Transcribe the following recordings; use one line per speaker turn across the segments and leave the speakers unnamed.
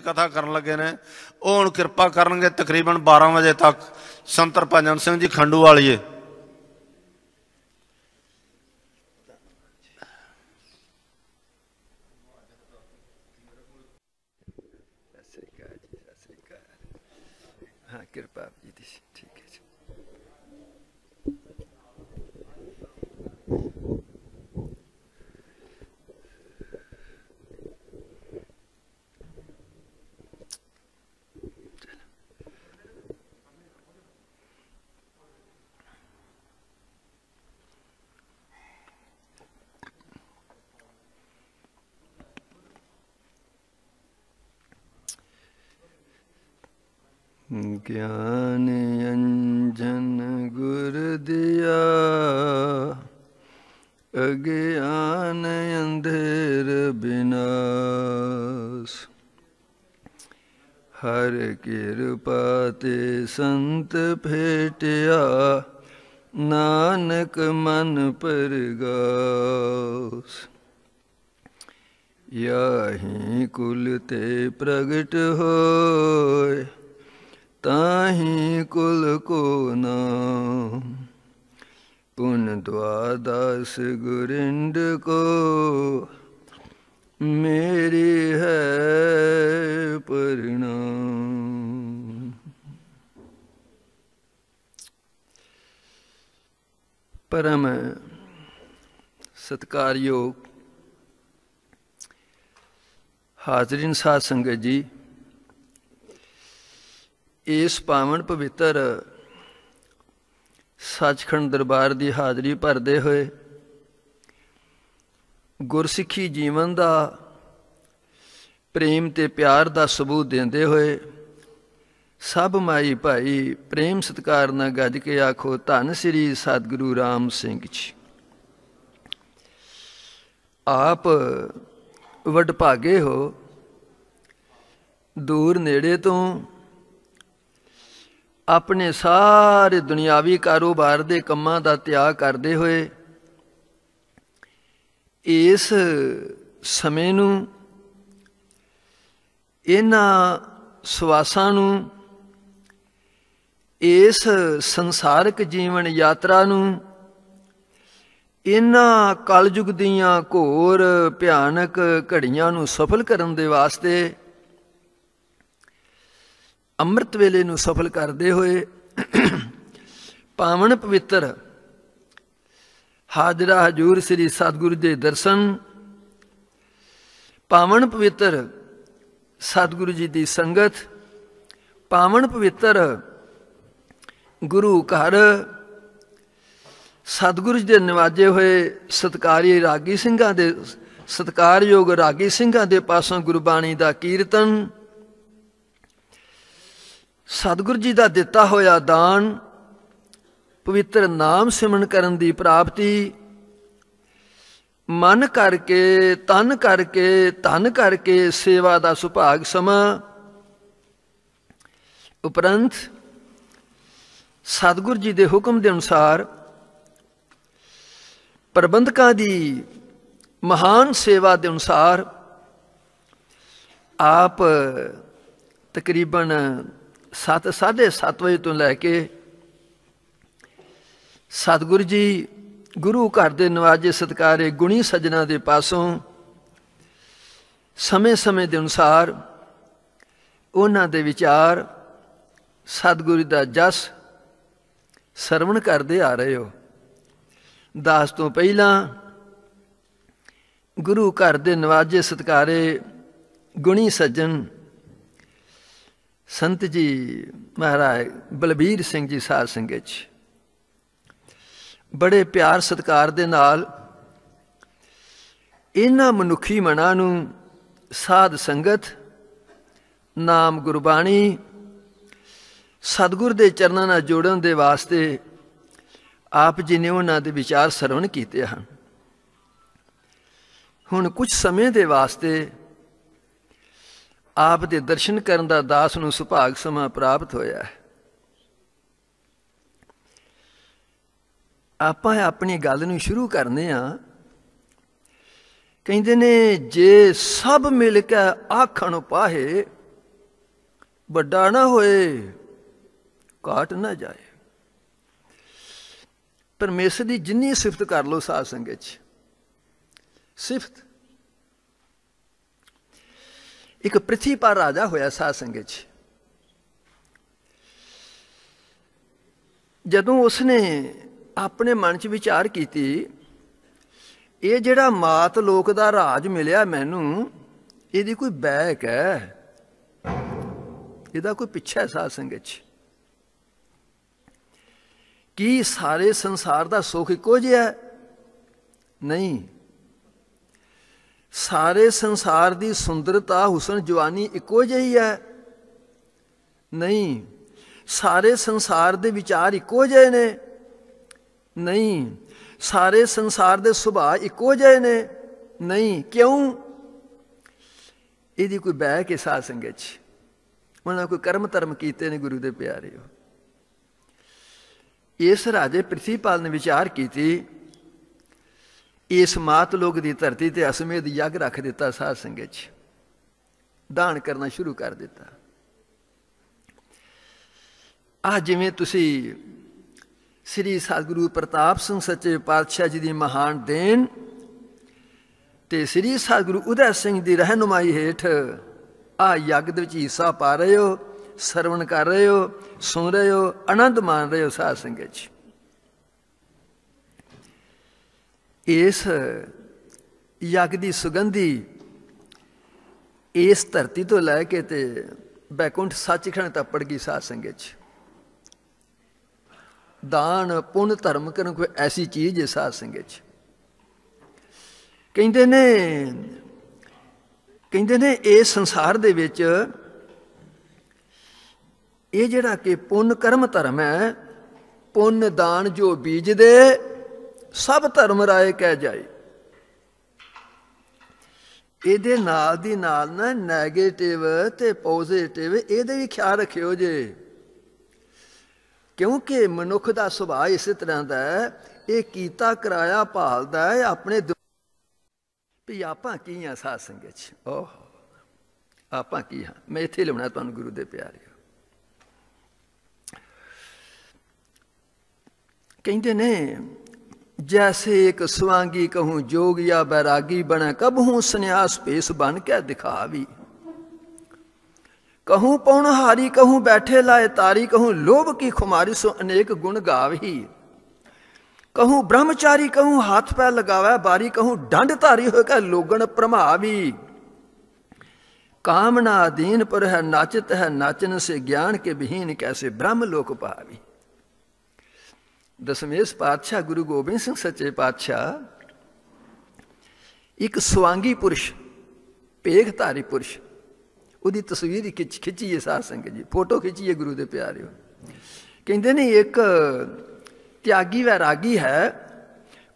कथा करन लगे ने वो हुण किरपा करनगे तकरीबन 12 बजे तक। संत हरभजन सिंह जी खंडू वालीए।
हाँ कृपा जी दी ठीक है जी। ज्ञान अंजन गुर दिया अज्ञान अंधेर विनाश। हर कृपा ते संत भेटिया नानक मन परगास। याहि कुल ते प्रगट होय ताहि कुल को नाम। पुन द्वादश गुरिंड को मेरी है परिणाम। परम सत्कारयोग हाजरीन साध संगत जी, इस पावन पवित्र सचखंड दरबार की हाजरी भरते हुए गुरसिੱਖੀ जीवन का प्रेम ते प्यार का सबूत देंदे हुए सब माई भाई प्रेम सत्कार न गज के आखो धन श्री सतगुरु राम सिंह जी। आप वडभागे हो, दूर नेड़े तो अपने सारे दुनियावी कारोबार के कामों का त्याग करते हुए इस समय नूं इन्हां सवासां नूं इस संसारिक जीवन यात्रा नूं इन्हां कलयुग दीयां घोर भयानक घड़ियां नूं सफल करन दे वास्ते अमृत वेले नूं सफल करते हुए पावन पवित्र हाजरा हजूर श्री सतगुरु के दर्शन, पावन पवित्र सतगुरु जी की संगत, पावन पवित्र गुरु घर, सतगुरु जी के नवाजे हुए सत्कारी रागी सिंघां दे सत्कारयोग रागी सिंघां दे पासों गुरबाणी का कीर्तन, सतगुरु जी का दिता होया दान, पवित्र नाम सिमरन करन दी प्राप्ति, मन करके तन करके धन करके सेवा का सुभाग समा, उपरंत सतगुरु जी के हुक्म के अनुसार प्रबंधकों की महान सेवा के अनुसार आप तकरीबन 7 साढ़े 7 बजे तो लैके सतगुरु जी गुरु घर के नवाजे सत्कारे गुणी सज्जना के पासों समय समय के अनुसार उन्हां दे विचार सतगुरु का जस सरवण करते आ रहे हो। दास तो पहला गुरु घर के नवाजे सत्कारे गुणी सज्जन संत जी महाराज बलबीर सिंह जी साध संगत जी बड़े प्यार सत्कार दे नाल इन्हां मनुखी मनां नूं साध संगत नाम गुरबाणी सतगुर दे चरनां नाल जोड़न दे वास्ते आप जी ने उन्हां दे विचार सरवण कीते हैं। हुण कुछ समय दे वास्ते आप दे दर्शन करन दा दास नूं सुभाग समा प्राप्त होया है। आपां अपनी गल नूं शुरू करने आ। कहंदे ने जे सब मिल के आखण पाहे ਵੱਡਾ ਨਾ ਹੋਏ, ਘਾਟ ਨਾ ਜਾਏ। ਪਰਮੇਸ਼ਰ ਦੀ ਜਿੰਨੀ ਸਿਫਤ ਕਰ ਲਓ ਸਾਧ ਸੰਗਤ 'ਚ, ਸਿਫਤ। ਇੱਕ ਪ੍ਰਿਥੀ ਪਰ ਰਾਜਾ ਹੋਇਆ ਸਾਧ ਸੰਗਤ 'ਚ। ਜਦੋਂ ਉਸਨੇ ਆਪਣੇ ਮਨ 'ਚ ਵਿਚਾਰ ਕੀਤੀ, ਇਹ ਜਿਹੜਾ ਮਾਤ ਲੋਕ ਦਾ ਰਾਜ ਮਿਲਿਆ ਮੈਨੂੰ, ਇਹਦੀ ਕੋਈ ਬੈਕ ਹੈ, ਇਹਦਾ ਕੋਈ ਪਿੱਛਾ ਹੈ ਸਾਧ ਸੰਗਤ 'ਚ। ਕੀ ਸਾਰੇ ਸੰਸਾਰ ਦਾ ਸੁੱਖ ਇੱਕੋ ਜਿਹਾ? ਨਹੀਂ। ਸਾਰੇ ਸੰਸਾਰ ਦੀ ਸੁੰਦਰਤਾ, ਹੁਸਨ, ਜਵਾਨੀ ਇੱਕੋ ਜਿਹੀ ਹੈ? ਨਹੀਂ। ਸਾਰੇ ਸੰਸਾਰ ਦੇ ਵਿਚਾਰ ਇੱਕੋ ਜਿਹੇ ਨੇ? ਨਹੀਂ। ਸਾਰੇ ਸੰਸਾਰ ਦੇ ਸੁਭਾਅ ਇੱਕੋ ਜਿਹੇ ਨੇ? ਨਹੀਂ। ਕਿਉਂ? ਇਹਦੀ ਕੋਈ ਬਹਿ ਕੇ ਸਾਧ ਸੰਗਤ 'ਚ ਉਹਨਾਂ ਕੋਈ ਕਰਮ ਧਰਮ ਕੀਤੇ ਨੇ ਗੁਰੂ ਦੇ ਪਿਆਰਿਓ। ਇਸ ਰਾਜੇ ਪ੍ਰਿਥੀਪਾਲ ਨੇ ਵਿਚਾਰ ਕੀਤੀ, ਇਸ ਮਾਤ ਲੋਕ ਦੀ ਧਰਤੀ ਤੇ ਅਸਮੇਧ ਯੱਗ ਰੱਖ ਦਿੱਤਾ ਸਾਧ ਸੰਗਤ 'ਚ, ਦਾਨ ਕਰਨਾ ਸ਼ੁਰੂ ਕਰ ਦਿੱਤਾ। ਆਹ ਜਿਵੇਂ ਤੁਸੀਂ ਸ੍ਰੀ ਸਤਿਗੁਰੂ ਪ੍ਰਤਾਪ ਸਿੰਘ ਸੱਚੇ ਪਾਤਸ਼ਾਹ ਜੀ ਦੀ ਮਹਾਨ ਦੇਣ ਤੇ ਸ੍ਰੀ ਸਤਿਗੁਰੂ ਉਦੈ ਸਿੰਘ ਦੀ ਰਹਿਨੁਮਾਈ ਹੇਠ ਆਹ ਯੱਗ ਦੇ ਵਿੱਚ ਹਿੱਸਾ ਪਾ ਰਹੇ ਹੋ, ਸਰਵਣ ਕਰ ਰਹੇ ਹੋ, ਸੁਣ ਰਹੇ ਹੋ, ਆਨੰਦ ਮਾਣ ਰਹੇ ਹੋ ਸਾਧ ਸੰਗਤ 'ਚ। ਇਸ ਯੱਗ ਦੀ ਸੁਗੰਧੀ ਇਸ ਧਰਤੀ ਤੋਂ ਲੈ ਕੇ ਤੇ ਬੈਕੁੰਠ ਸੱਚਖੰਡ ਤੱਕ ਪੜ ਗਈ ਸਾਧ ਸੰਗਤ 'ਚ। ਦਾਨ ਪੁੰਨ ਧਰਮ ਕਰਨ ਕੋਈ ਐਸੀ ਚੀਜ਼ ਹੈ ਸਾਧ ਸੰਗਤ 'ਚ। ਕਹਿੰਦੇ ਨੇ ਇਹ ਸੰਸਾਰ ਦੇ ਵਿੱਚ ਇਹ ਜਿਹੜਾ ਕਿ ਪੁੰਨ ਕਰਮ ਧਰਮ ਹੈ, ਪੁੰਨ ਦਾਨ ਜੋ ਬੀਜਦੇ ਸਭ ਧਰਮ ਰਾਏ ਕਹਿ ਜਾਏ। ਇਹਦੇ ਨਾਲ ਦੀ ਨਾਲ ਨਾ ਨੈਗੇਟਿਵ ਤੇ ਪੋਜ਼ਿਟਿਵ ਇਹਦੇ ਵੀ ਖਿਆਲ ਰੱਖਿਓ ਜੇ, ਕਿਉਂਕਿ ਮਨੁੱਖ ਦਾ ਸੁਭਾਅ ਇਸੇ ਤਰ੍ਹਾਂ ਦਾ ਹੈ, ਇਹ ਕੀਤਾ ਕਰਾਇਆ ਭਾਲਦਾ ਹੈ ਆਪਣੇ ਵੀ ਆਪਾਂ ਕੀ ਹਾਂ ਸਾਧ ਸੰਗਤ 'ਚ। ਓਹ ਆਪਾਂ ਕੀ ਹਾਂ? ਮੈਂ ਇੱਥੇ ਲਿਆਉਣਾ ਤੁਹਾਨੂੰ ਗੁਰੂ ਦੇ ਪਿਆਰਿਓ। ਕਹਿੰਦੇ ਨੇ ਜੈਸੇ ਇੱਕ ਸਵਾਂਗੀ ਕਹੂੰ ਜੋਗ ਜਾਂ ਬੈਰਾਗੀ ਬਣਾ, ਕਬਹੂ ਸੰਨਿਆਸ ਭੇਸ ਬਣ ਕੇ ਦਿਖਾਵੀ। कहूँ पौनहारी कहूँ बैठे लाए तारी, कहूँ लोभ की खुमारी सो अनेक गुण गावही। कहूँ ब्रह्मचारी कहूँ हाथ पैर लगावे बारी, कहूँ डंड धारी होकर लोगन प्रमावी। कामना अधीन पर है नाचित है, नाचन से ज्ञान के विहीन कैसे ब्रह्म लोक पावी। दसमेश पातशाह गुरु गोबिंद सिंह सच्चे पातशाह एक स्वांगी पुरुष, पेघधारी पुरुष, ਉਹਦੀ ਤਸਵੀਰ ਖਿੱਚੀਏ ਸਾਧ ਸੰਗਤ ਜੀ, ਫੋਟੋ ਖਿੱਚੀਏ ਗੁਰੂ ਦੇ ਪਿਆਰਿਓ। ਕਹਿੰਦੇ ਨੇ ਇੱਕ ਤਿਆਗੀ ਵੈਰਾਗੀ ਹੈ,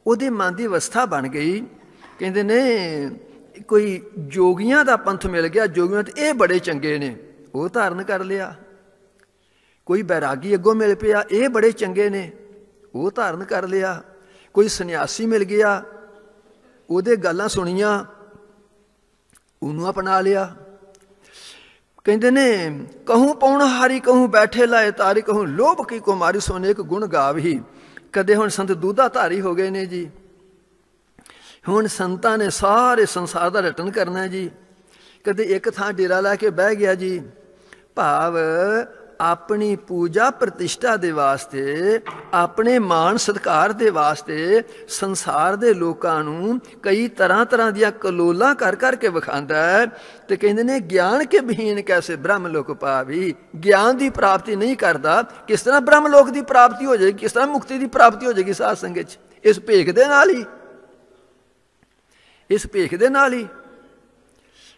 ਉਹਦੇ ਮਨ ਦੀ ਅਵਸਥਾ ਬਣ ਗਈ। ਕਹਿੰਦੇ ਨੇ ਕੋਈ ਜੋਗੀਆਂ ਦਾ ਪੰਥ ਮਿਲ ਗਿਆ, ਜੋਗੀਆਂ ਤੇ ਇਹ ਬੜੇ ਚੰਗੇ ਨੇ, ਉਹ ਧਾਰਨ ਕਰ ਲਿਆ। ਕੋਈ ਵੈਰਾਗੀ ਅੱਗੋਂ ਮਿਲ ਪਿਆ, ਇਹ ਬੜੇ ਚੰਗੇ ਨੇ, ਉਹ ਧਾਰਨ ਕਰ ਲਿਆ। ਕੋਈ ਸੰਨਿਆਸੀ ਮਿਲ ਗਿਆ, ਉਹਦੇ ਗੱਲਾਂ ਸੁਣੀਆਂ, ਉਹਨੂੰ ਅਪਣਾ ਲਿਆ। ਕਹਿੰਦੇ ਨੇ कहूँ पौनहारी कहूँ बैठे लाए तारी, कहूँ लोभ की कुमारी सोने एक गुण गावही। कदे हुण संत दूधाधारी हो गए ने जी, हुण संतां ने सारे संसार का रटन करना जी। कदे एक थां डेरा ला के बह गया जी, भाव अपनी पूजा प्रतिष्ठा दे वास्ते, अपने मान सत्कार दे वास्ते संसार दे लोकां नूं कई तरह तरह दियां कलोलां कर करके विखांदा है। ते कहंदे ने ज्ञान के विहीन कैसे ब्रह्म लोक पावी। ज्ञान की प्राप्ति नहीं करता, किस तरह ब्रह्म लोक की प्राप्ति हो जाएगी, किस तरह मुक्ति की प्राप्ति हो जाएगी साध संगत? इस भेख दे नाल ही, इस भेख दे नाल ही।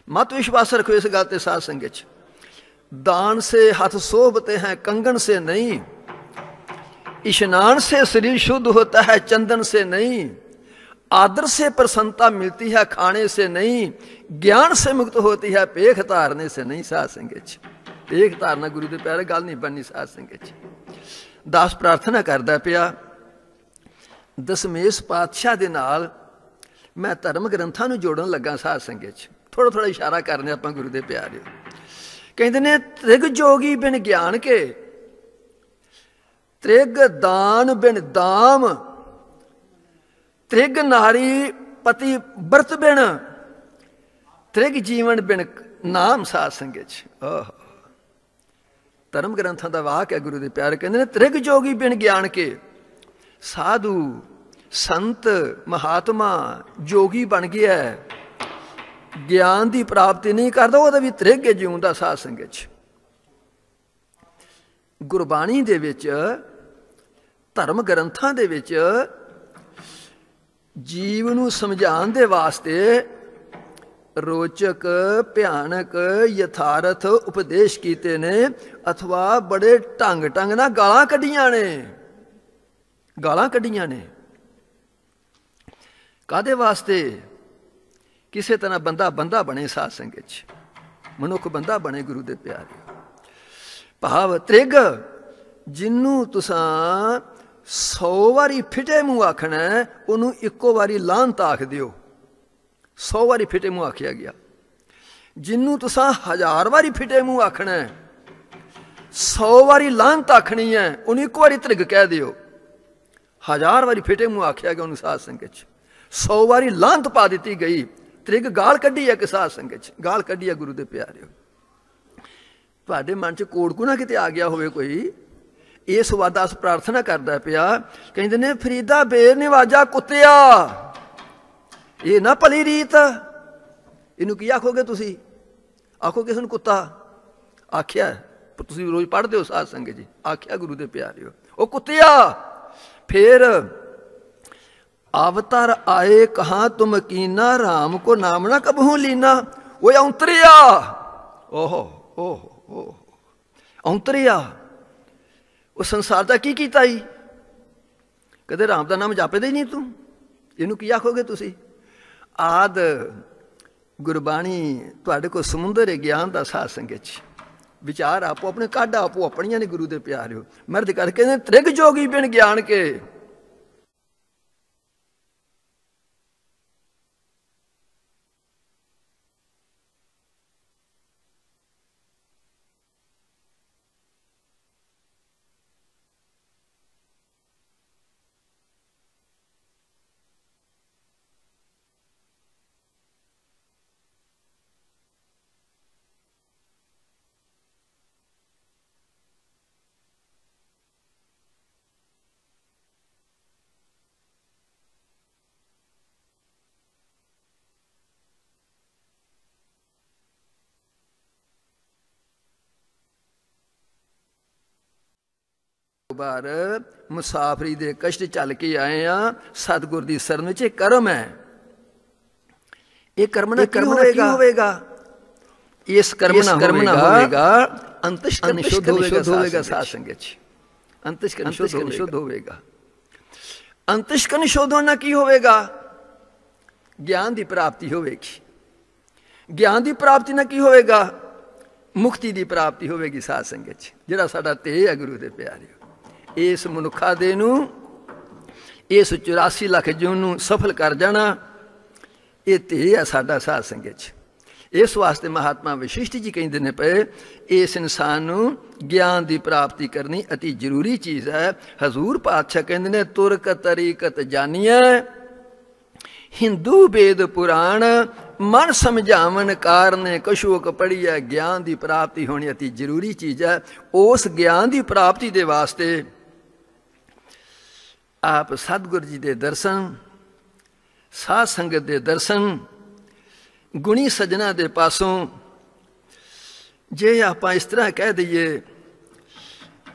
मत विश्वास रखो इस गल ते साध संगत। दान से हाथ शोभते हैं कंगन से नहीं, स्नान से शरीर शुद्ध होता है चंदन से नहीं, आदर से प्रसन्नता मिलती है खाने से नहीं, ज्ञान से मुक्त होती है पेख धारने से नहीं। साध संगत पेख धारना गुरु के प्यारे गल नहीं बननी साध संगत। दास प्रार्थना करदा पिया दसमेश पातशाह दे नाल मैं धर्म ग्रंथां नूं जोड़न लगा साध संगत। थोड़ा थोड़ा इशारा करने आपां गुरु के प्यारे। ਕਹਿੰਦੇ ਨੇ ਤ੍ਰਿਗ ਜੋਗੀ ਬਿਨ ਗਿਆਨ ਕੇ, ਤ੍ਰਿਗ ਦਾਨ ਬਿਨ ਦਾਮ, ਤ੍ਰਿਗ ਨਾਰੀ ਪਤੀ ਵਰਤ ਬਿਨ, ਤ੍ਰਿਗ ਜੀਵਨ ਬਿਨ ਨਾਮ ਸਾਧ ਸੰਗਤ ਚ। ਧਰਮ ਗ੍ਰੰਥਾਂ ਦਾ ਵਾਕ ਹੈ ਗੁਰੂ ਦੇ ਪਿਆਰੇ, ਕਹਿੰਦੇ ਨੇ ਤ੍ਰਿਗ ਜੋਗੀ ਬਿਨ ਗਿਆਨ ਕੇ, ਸਾਧੂ ਸੰਤ ਮਹਾਤਮਾ ਜੋਗੀ ਬਣ ਗਿਆ, ਗਿਆਨ ਦੀ ਪ੍ਰਾਪਤੀ ਨਹੀਂ ਕਰਦਾ, ਉਹਦਾ ਵੀ ਤ੍ਰਿਗ ਹੈ ਜਿਉਣ ਦਾ ਸਾਧ ਸੰਗਤ ਚ। ਗੁਰਬਾਣੀ ਦੇ ਵਿੱਚ, ਧਰਮ ਗ੍ਰੰਥਾਂ ਦੇ ਵਿੱਚ ਜੀਵ ਨੂੰ ਸਮਝਾਉਣ ਦੇ ਵਾਸਤੇ ਰੋਚਕ, ਭਿਆਨਕ, ਯਥਾਰਥ ਉਪਦੇਸ਼ ਕੀਤੇ ਨੇ, ਅਥਵਾ ਬੜੇ ਢੰਗ ਨਾਲ ਗਾਲਾਂ ਕੱਢੀਆਂ ਨੇ, ਗਾਲਾਂ ਕੱਢੀਆਂ ਨੇ। ਕਾਹਦੇ ਵਾਸਤੇ? ਕਿਸੇ ਤਰ੍ਹਾਂ ਬੰਦਾ ਬਣੇ ਸਾਧ ਸੰਗਤ ਚ, ਮਨੁੱਖ ਬੰਦਾ ਬਣੇ ਗੁਰੂ ਦੇ ਪਿਆਰੇ। ਭਾਵ ਤ੍ਰਿਗ ਜਿਹਨੂੰ ਤੁਸਾਂ 100 ਵਾਰੀ ਫਿਟੇ ਮੂੰਹ ਆਖਣਾ, ਉਹਨੂੰ ਇੱਕੋ ਵਾਰੀ ਲਾਹਨਤ ਆਖ ਦਿਓ। 100 ਵਾਰੀ ਫਿਟੇ ਮੂੰਹ ਆਖਿਆ ਗਿਆ। ਜਿਹਨੂੰ ਤੁਸਾਂ 1000 ਵਾਰੀ ਫਿਟੇ ਮੂੰਹ ਆਖਣਾ, 100 ਵਾਰੀ ਲਾਹਨਤ ਆਖਣੀ ਹੈ, ਉਹਨੂੰ ਇੱਕ ਵਾਰੀ ਤ੍ਰਿਗ ਕਹਿ ਦਿਓ। 1000 ਵਾਰੀ ਫਿਟੇ ਮੂੰਹ ਆਖਿਆ ਗਿਆ ਉਹਨੂੰ ਸਾਧ ਸੰਗਤ ਚ, 100 ਵਾਰੀ ਲਾਹਨਤ ਪਾ ਦਿੱਤੀ ਗਈ। ਤ੍ਰਿਗ ਗਾਲ ਕੱਢੀ ਹੈ ਕਿ ਸਾਧ ਸੰਗਤ ਚ ਗਾਲ ਕੱਢੀ ਹੈ ਗੁਰੂ ਦੇ ਪਿਆਰਿਓ। ਤੁਹਾਡੇ ਮਨ ਚ ਕੋੜਕੂ ਨਾ ਕਿਤੇ ਆ ਗਿਆ ਹੋਵੇ ਕੋਈ, ਇਸ ਵਾਦਾਸ ਪ੍ਰਾਰਥਨਾ ਕਰਦਾ ਪਿਆ, ਕਹਿੰਦੇ ਨੇ ਫਰੀਦਾ ਬੇਨਿਵਾਜਾ ਕੁੱਤਿਆ, ਇਹ ਨਾ ਭਲੀ ਰੀਤ। ਇਹਨੂੰ ਕੀ ਆਖੋਗੇ ਤੁਸੀਂ? ਆਖੋ ਕਿਸੇ ਨੂੰ ਕੁੱਤਾ ਆਖਿਆ, ਤੁਸੀਂ ਰੋਜ਼ ਪੜ੍ਹਦੇ ਹੋ ਸਾਧ ਸੰਗਤ ਜੀ, ਆਖਿਆ ਗੁਰੂ ਦੇ ਪਿਆਰਿਓ ਉਹ ਕੁੱਤਿਆ। ਫਿਰ ਅਵਤਾਰ ਆਏ ਕਹਾਂ ਤੁਮ ਕੀਨਾ, ਰਾਮ ਕੋ ਨਾਮ ਨਾ ਕਬਹੂ ਲੀਨਾ। ਉਹ ਔਂਤਰਿਆ, ਓਹ ਔਂਤਰਿਆ, ਉਹ ਸੰਸਾਰ ਦਾ ਕੀ ਕੀਤਾ ਹੀ? ਕਦੇ ਰਾਮ ਦਾ ਨਾਮ ਜਾਪਦਾ ਹੀ ਨਹੀਂ ਤੂੰ, ਇਹਨੂੰ ਕੀ ਆਖੋਗੇ ਤੁਸੀਂ? ਆਦ ਗੁਰਬਾਣੀ ਤੁਹਾਡੇ ਕੋਲ ਸਮੁੰਦਰ ਹੈ ਗਿਆਨ ਦਾ ਸਾਧ ਸੰਗਤ ਚ। ਵਿਚਾਰ ਆਪੋ ਆਪਣੇ ਕੱਢ ਆਪੋ ਆਪਣੀਆਂ ਨੇ ਗੁਰੂ ਦੇ ਪਿਆਰਿਓ। ਮਰਦ ਕਰਕੇ ਨੇ ਤ੍ਰਿਗ ਜੋਗੀ ਬਿਨ ਗਿਆਨ ਕੇ। ਬਾਰ ਮੁਸਾਫਰੀ ਦੇ ਕਸ਼ਟ ਚੱਲ ਕੇ ਆਏ ਆ, ਸਤਿਗੁਰ ਦੀ ਸ਼ਰਨ ਵਿੱਚ। ਇਹ ਕਰਮ ਹੈ, ਇਹ ਕਰਮ ਨਾਲ ਕੀ ਹੋਵੇਗਾ? ਇਸ ਕਰਮ ਨਾਲ ਹੋਵੇਗਾ ਅੰਤਸ਼ਕਰਨ ਸ਼ੁੱਧ ਹੋਵੇਗਾ ਸਾਧ ਸੰਗਤ ਚ। ਅੰਤਸ਼ਕਰਨ ਸ਼ੁੱਧ ਹੋਵੇਗਾ। ਅੰਤਸ਼ਕਰਨ ਸ਼ੁੱਧ ਹੋਣਾ ਕੀ ਹੋਵੇਗਾ? ਗਿਆਨ ਦੀ ਪ੍ਰਾਪਤੀ ਹੋਵੇਗੀ। ਗਿਆਨ ਦੀ ਪ੍ਰਾਪਤੀ ਨਾਲ ਕੀ ਹੋਵੇਗਾ? ਮੁਕਤੀ ਦੀ ਪ੍ਰਾਪਤੀ ਹੋਵੇਗੀ ਸਾਧ ਸੰਗਤ ਚ। ਜਿਹੜਾ ਸਾਡਾ ਧਿਏ ਹੈ ਗੁਰੂ ਦੇ ਪਿਆਰਿਓ, ਇਸ ਮਨੁੱਖਾ ਦੇ ਨੂੰ, ਇਸ 84 ਲੱਖ ਜੂਨ ਨੂੰ ਸਫਲ ਕਰ ਜਾਣਾ, ਇਹ ਧਿਏ ਹੈ ਸਾਡਾ ਸਾਧ ਸੰਗਤ ਚ। ਇਸ ਵਾਸਤੇ ਮਹਾਤਮਾ ਵਸ਼ਿਸ਼ਟ ਜੀ ਕਹਿੰਦੇ ਨੇ ਪਏ, ਇਸ ਇਨਸਾਨ ਨੂੰ ਗਿਆਨ ਦੀ ਪ੍ਰਾਪਤੀ ਕਰਨੀ ਅਤੀ ਜ਼ਰੂਰੀ ਚੀਜ਼ ਹੈ। ਹਜ਼ੂਰ ਪਾਤਸ਼ਾਹ ਕਹਿੰਦੇ ਨੇ ਤੁਰਕ ਤਰੀਕਤ ਜਾਨੀਐ, ਹਿੰਦੂ ਵੇਦ ਪੁਰਾਣ, ਮਨ ਸਮਝਾਵਨ ਕਾਰਨ ਕਛੂਕ ਪੜ੍ਹੀਐ। ਗਿਆਨ ਦੀ ਪ੍ਰਾਪਤੀ ਹੋਣੀ ਅਤੀ ਜ਼ਰੂਰੀ ਚੀਜ਼ ਹੈ। ਉਸ ਗਿਆਨ ਦੀ ਪ੍ਰਾਪਤੀ ਦੇ ਵਾਸਤੇ ਆਪ ਸਤਿਗੁਰ ਜੀ ਦੇ ਦਰਸ਼ਨ, ਸਾਧ ਸੰਗਤ ਦੇ ਦਰਸ਼ਨ, ਗੁਣੀ ਸੱਜਣਾ ਦੇ ਪਾਸੋਂ ਜੇ ਆਪਾਂ ਇਸ ਤਰ੍ਹਾਂ ਕਹਿ ਦਈਏ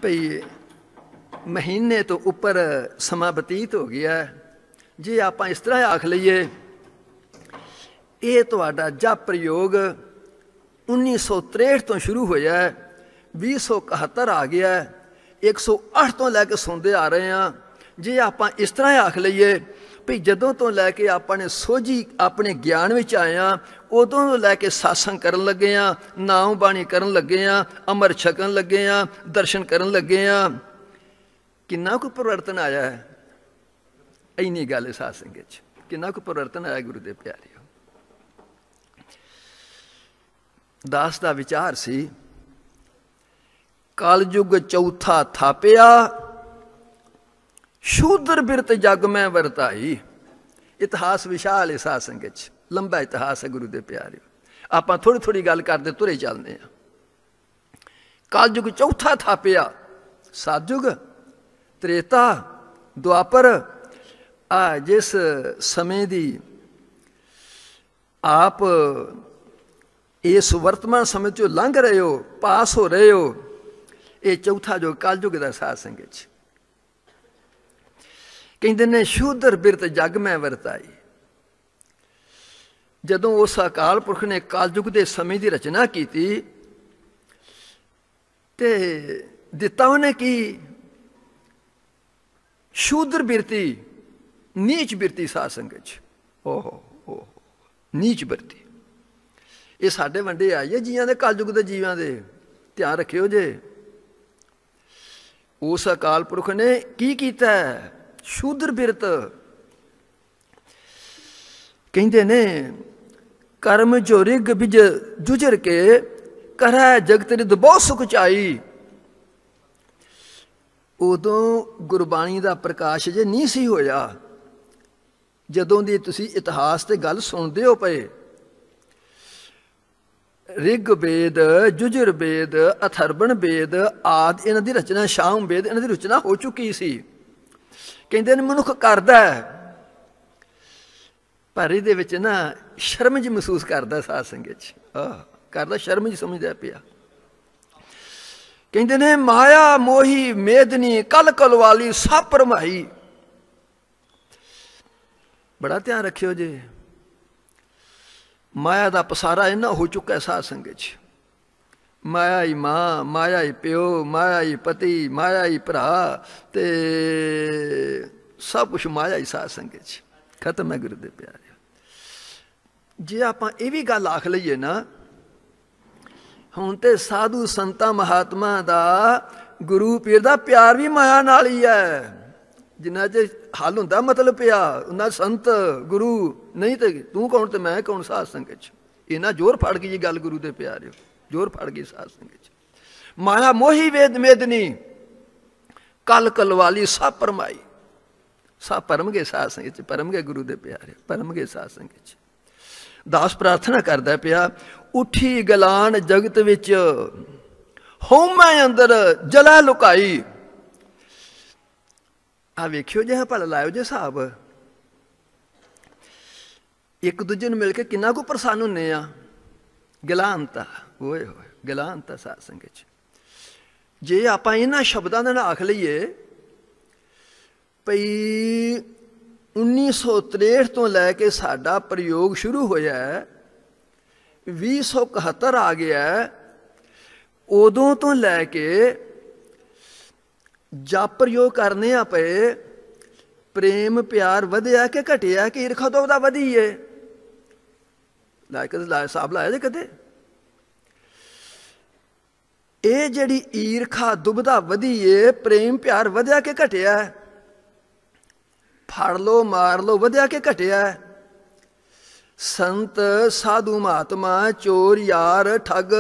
ਭਈ ਮਹੀਨੇ ਤੋਂ ਉੱਪਰ ਸਮਾਂ ਬਤੀਤ ਹੋ ਗਿਆ, ਜੇ ਆਪਾਂ ਇਸ ਤਰ੍ਹਾਂ ਆਖ ਲਈਏ ਇਹ ਤੁਹਾਡਾ ਜਪ ਪ੍ਰਯੋਗ 1963 ਤੋਂ ਸ਼ੁਰੂ ਹੋਇਆ, 2071 ਆ ਗਿਆ, 108 ਤੋਂ ਲੈ ਕੇ ਸੁਣਦੇ ਆ ਰਹੇ ਹਾਂ। ਜੇ ਆਪਾਂ ਇਸ ਤਰ੍ਹਾਂ ਆਖ ਲਈਏ ਭਈ ਜਦੋਂ ਤੋਂ ਲੈ ਕੇ ਆਪਾਂ ਨੇ ਸੋਝੀ ਆਪਣੇ ਗਿਆਨ ਵਿੱਚ ਆਏ ਹਾਂ, ਉਦੋਂ ਤੋਂ ਲੈ ਕੇ ਸਾਸੰਗ ਕਰਨ ਲੱਗੇ ਹਾਂ, ਨਾਮ ਬਾਣੀ ਕਰਨ ਲੱਗੇ ਹਾਂ, ਅੰਮ੍ਰਿਤ ਛਕਣ ਲੱਗੇ ਹਾਂ, ਦਰਸ਼ਨ ਕਰਨ ਲੱਗੇ ਹਾਂ, ਕਿੰਨਾ ਕੁ ਪਰਿਵਰਤਨ ਆਇਆ ਹੈ? ਇੰਨੀ ਗੱਲ ਹੈ ਸਾਧ ਸੰਗਤ ਚ, ਕਿੰਨਾ ਕੁ ਪਰਿਵਰਤਨ ਆਇਆ ਗੁਰੂ ਦੇ ਪਿਆਰਿਓ। ਦਾਸ ਦਾ ਵਿਚਾਰ ਸੀ कलयुग चौथा थापिया, शूद्र बिरत जग में वरताई। इतिहास विशाल है साध संगत च, लंबा इतिहास है गुरु दे प्यारे। आप थोड़ी थोड़ी गल करते तुरे चलते हैं। कलयुग चौथा थापिया, सतयुग, त्रेता, द्वापर, आ जिस समय दी आप इस वर्तमान समय चो लंघ रहे हो, पास हो रहे हो, ये चौथा जो कलयुग का साध संगत च। कहते ने शूद्र बिरत जग में वरताई। जदों उस अकाल पुरख ने कलयुग के समय की रचना की थी, ते दिता उन्हें कि शूद्र बिरती, नीच बिरती साध संगत च। ओहो नीच बिरती ये साडे वंडे आई है जियां दे, कलयुग के जीवां दे। ध्यान रखियो जे, उस अकाल पुरख ने की कीता है? शूद्र बिरत। कहते ने कर्म जो रिग बिज जुजर के, करै जगत रिद बहुत सुख चाई। उदों गुरबाणी का प्रकाश जे नहीं सी होया, जदों दी तुसी इतिहास ते गल सुनते हो पे। रिग वेद, जुजर वेद, अथर्वण वेद आदि इन्हां दी रचना, शाम वेद इन्हां दी रचना हो चुकी सी। कहते ने मनुख करदा है, पर इहदे विच ना शर्म जी महसूस करदा साध संगत च। करदा शर्म जी समझदा पिया। कहते ने माया मोही मेदनी कल कल वाली सब परमाई। बड़ा ध्यान रखियो जे, माया का पसारा इन्ना हो चुका है साध संगत च। माया ही मां, माया ही प्यो, माया ही पति, माया ही भरा, ते सब कुछ माया ही साध संगत च। खत्म है गुरु दे प्यारे। जे आप ये भी गल आख लीए ना, हुण ते साधु संतां महात्मा दा, गुरु पीर दा प्यार भी माया नाल ही है। जिन्ना च हल हुंदा मतलब पिया, उन्ना संत गुरु नहीं तो तू कौन ते मैं कौन साध संगत च। इन्ना जोर फड़ गई गल गुरु दे प्यारे, जोर फड़ गई साध संगत च। माया मोही वेद मेदनी कल कल वाली सब परमाई। सब परम गए साध संगत च, परम गए गुरु दे प्यारे, परम गए साध संगत च। दास प्रार्थना करदा पिया, उठी गलान जगत विच होमै अंदर जला लुकाई। आ वेखियो जे भल लायो जे हिसाब, एक दूजे मिल के किन्ना को प्रसन्न हुन्ने आ। गलानता ओए होए, गलानता साध संगत च। जे आप इन्हां शब्दां दे नाल आख लईए भई 1963 तो लैके साडा प्रयोग शुरू होया है, 2071 आ गया है, उदों तो लैके जप प्रयोग करने आ पे, प्रेम प्यार वधिया कि घटिया कि ईरखा दुबदा वधी है? हिसाब लाया जे कदे? ये जिहड़ी ईरखा दुबदा वधी है, प्रेम प्यार वधिया कि घटिया है? फड़ लो मार लो वधिया कि घटिया है? संत साधु महात्मा चोर यार ठग